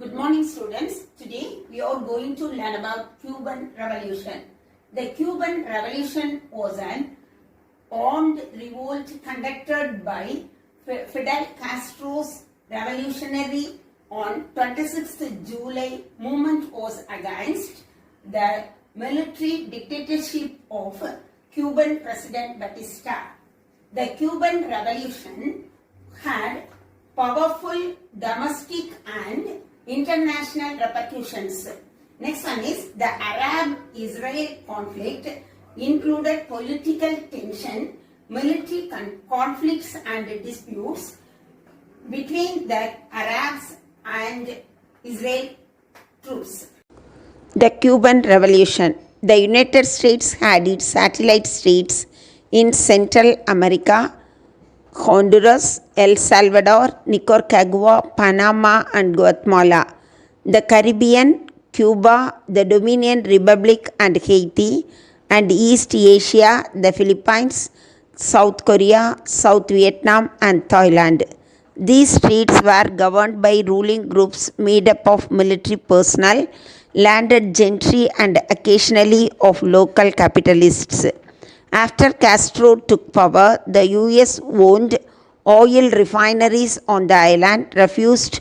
Good morning, students. Today we are going to learn about Cuban Revolution. The Cuban Revolution was an armed revolt conducted by Fidel Castro's revolutionary on 26th July. Movement was against the military dictatorship of Cuban President Batista. The Cuban Revolution had powerful domestic and international repercussions. Next one is the Arab-Israel conflict included political tension, military conflicts and disputes between the Arabs and Israel troops. The Cuban Revolution. The United States had its satellite states in Central America, Honduras, El Salvador, Nicaragua, Panama, and Guatemala. The Caribbean, Cuba, the Dominican Republic and Haiti, and East Asia, the Philippines, South Korea, South Vietnam, and Thailand. These states were governed by ruling groups made up of military personnel, landed gentry, and occasionally of local capitalists. After Castro took power, the US owned oil refineries on the island, refused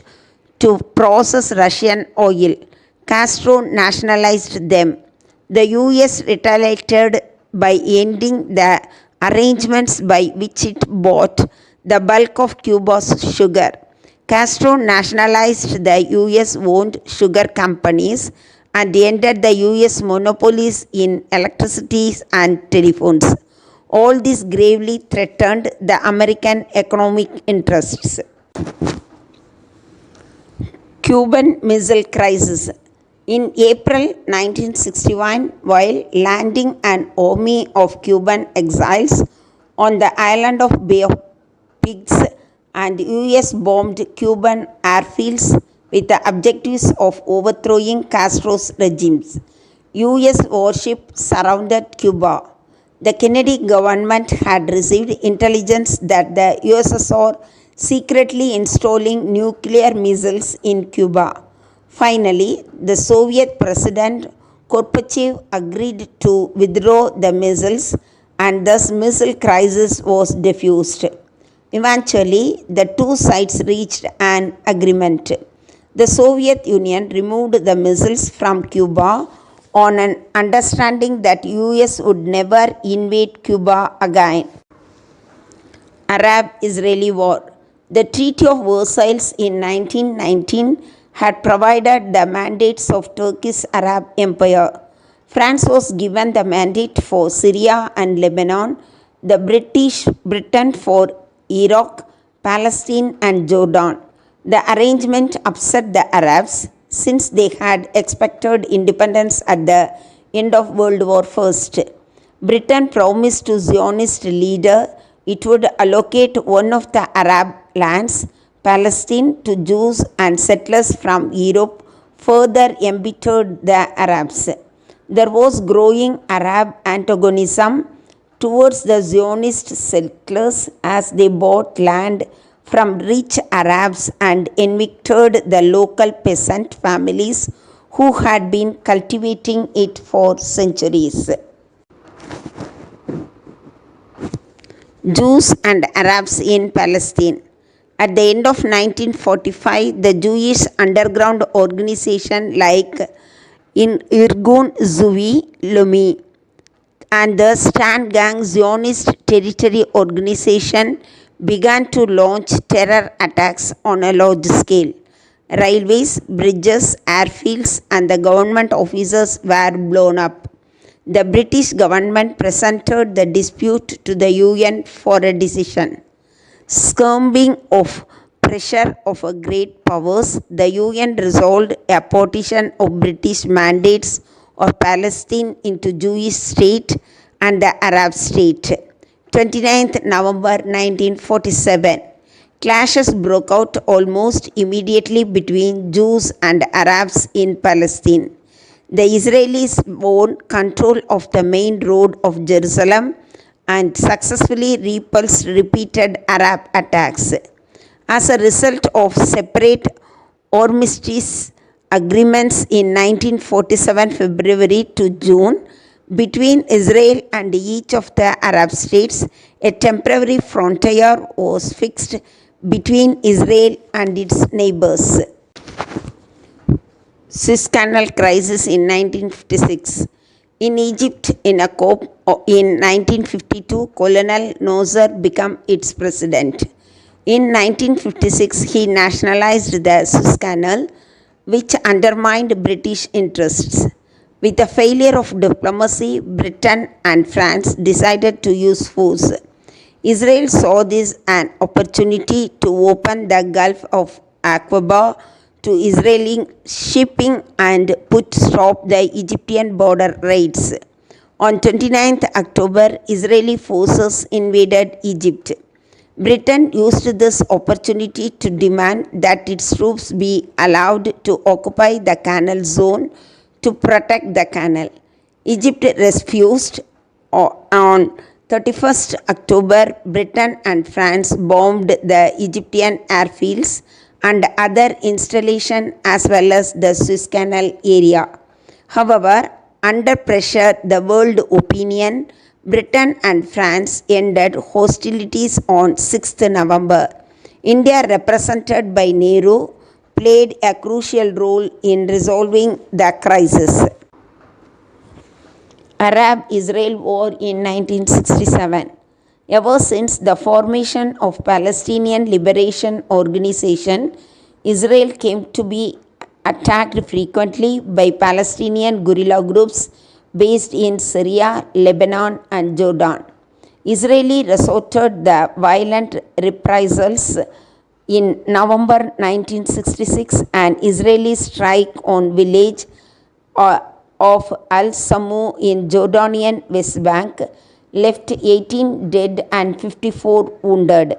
to process Russian oil. Castro nationalized them. The US retaliated by ending the arrangements by which it bought the bulk of Cuba's sugar. Castro nationalized the US owned sugar companies and ended the US monopolies in electricity and telephones. All this gravely threatened the American economic interests. Cuban Missile Crisis. In April 1961, while landing an army of Cuban exiles on the island of Bay of Pigs, and US bombed Cuban airfields with the objectives of overthrowing Castro's regimes. US warships surrounded Cuba. The Kennedy government had received intelligence that the USSR secretly installing nuclear missiles in Cuba. Finally, the Soviet President Gorbachev agreed to withdraw the missiles, and thus missile crisis was diffused. Eventually, the two sides reached an agreement. The Soviet Union removed the missiles from Cuba on an understanding that US would never invade Cuba again. Arab-Israeli War. The Treaty of Versailles in 1919 had provided the mandates of Turkish Arab Empire. France was given the mandate for Syria and Lebanon, the Britain for Iraq, Palestine, and Jordan. The arrangement upset the Arabs since they had expected independence at the end of World War I. Britain promised to Zionist leader it would allocate one of the Arab lands, Palestine, to Jews and settlers from Europe, further embittered the Arabs. There was growing Arab antagonism towards the Zionist settlers as they bought land from rich Arabs and evicted the local peasant families who had been cultivating it for centuries. Jews and Arabs in Palestine. At the end of 1945, the Jewish underground organization like Irgun Zvi Leumi and the Stan Gang Zionist Territory Organization began to launch terror attacks on a large scale. Railways, bridges, airfields, and the government offices were blown up. The British government presented the dispute to the UN for a decision. Succumbing of pressure of great powers, the UN resolved a partition of British mandates of Palestine into Jewish state and the Arab state. 29th November 1947. Clashes broke out almost immediately between Jews and Arabs in Palestine. The Israelis won control of the main road of Jerusalem and successfully repulsed repeated Arab attacks. As a result of separate armistice agreements in 1947 February to June between Israel and each of the Arab states. A temporary frontier was fixed between Israel and its neighbors. Suez Canal crisis in 1956. In Egypt, in a coup in 1952, Colonel Nasser became its president. In 1956, he nationalized the Suez Canal, which undermined British interests. With the failure of diplomacy, Britain and France decided to use force. Israel saw this an opportunity to open the Gulf of Aqaba to Israeli shipping and put stop the Egyptian border raids. On 29 October, Israeli forces invaded Egypt. Britain used this opportunity to demand that its troops be allowed to occupy the canal zone to protect the canal. Egypt refused. On 31st October, Britain and France bombed the Egyptian airfields and other installations as well as the Suez Canal area. However, under pressure, the world opinion, Britain and France ended hostilities on 6th November. India, represented by Nehru, played a crucial role in resolving the crisis. Arab-Israel War in 1967. Ever since the formation of Palestinian Liberation Organization, Israel came to be attacked frequently by Palestinian guerrilla groups based in Syria, Lebanon, and Jordan. Israeli resorted the violent reprisals in November 1966. An Israeli strike on village of Al-Samu in Jordanian West Bank left 18 dead and 54 wounded.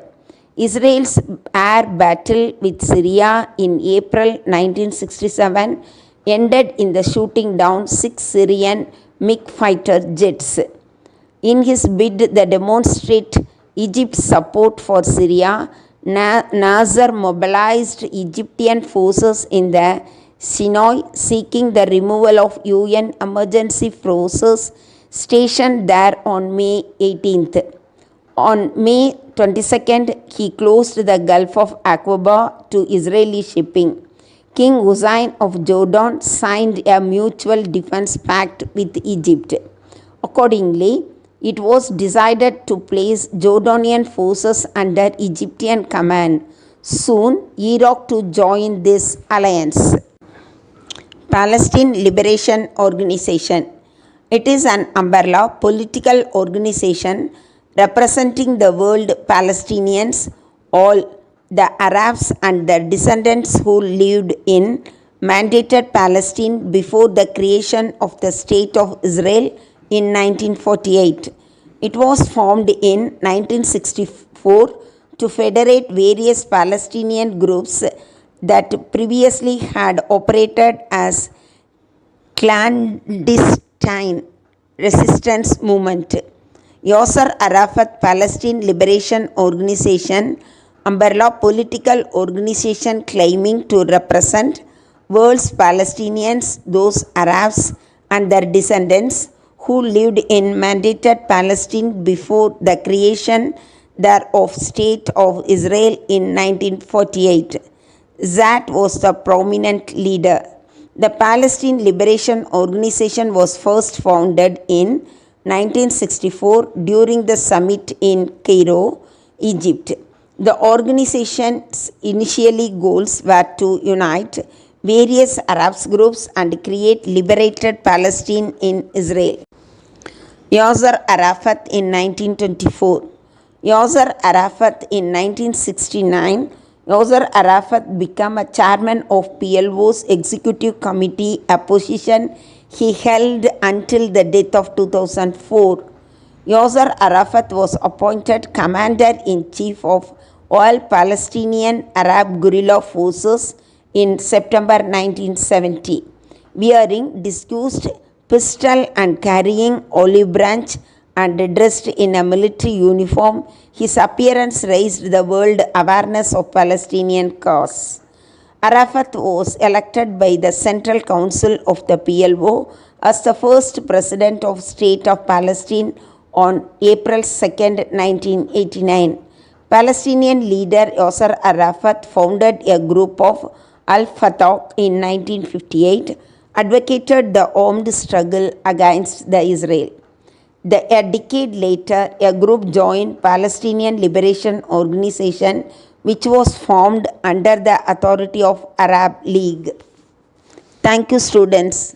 Israel's air battle with Syria in April 1967 ended in the shooting down 6 Syrian MiG fighter jets. In his bid to demonstrate Egypt's support for Syria, Nasser mobilized Egyptian forces in the Sinai, seeking the removal of UN emergency forces stationed there on May 18th. On May 22nd, he closed the Gulf of Aqaba to Israeli shipping. King Hussein of Jordan signed a mutual defense pact with Egypt. Accordingly, it was decided to place Jordanian forces under Egyptian command. Soon, Iraq to join this alliance. Palestine Liberation Organization. It is an umbrella political organization representing the world Palestinians, all the Arabs and their descendants who lived in mandated Palestine before the creation of the State of Israel in 1948. It was formed in 1964 to federate various Palestinian groups that previously had operated as clandestine resistance movement. Yasser Arafat Palestine Liberation Organization, umbrella political organization claiming to represent world's Palestinians, those Arabs and their descendants who lived in mandated Palestine before the creation thereof State of Israel in 1948. Zat was the prominent leader. The Palestine Liberation Organization was first founded in 1964 during the summit in Cairo, Egypt. The organization's initial goals were to unite various Arab groups and create liberated Palestine in Israel. Yasser Arafat in 1924. Yasser Arafat in 1969. Yasser Arafat became a chairman of PLO's executive committee, a position he held until the death of 2004. Yasser Arafat was appointed commander-in-chief of all Palestinian Arab guerrilla forces in September 1970. Wearing disused pistol and carrying olive branch and dressed in a military uniform, his appearance raised the world awareness of Palestinian cause. Arafat was elected by the Central Council of the PLO as the first president of State of Palestine on April 2, 1989. Palestinian leader Yasser Arafat founded a group of Al-Fatah in 1958, advocated the armed struggle against the Israel. A decade later, a group joined Palestinian Liberation Organization, which was formed under the authority of Arab League. Thank you, students.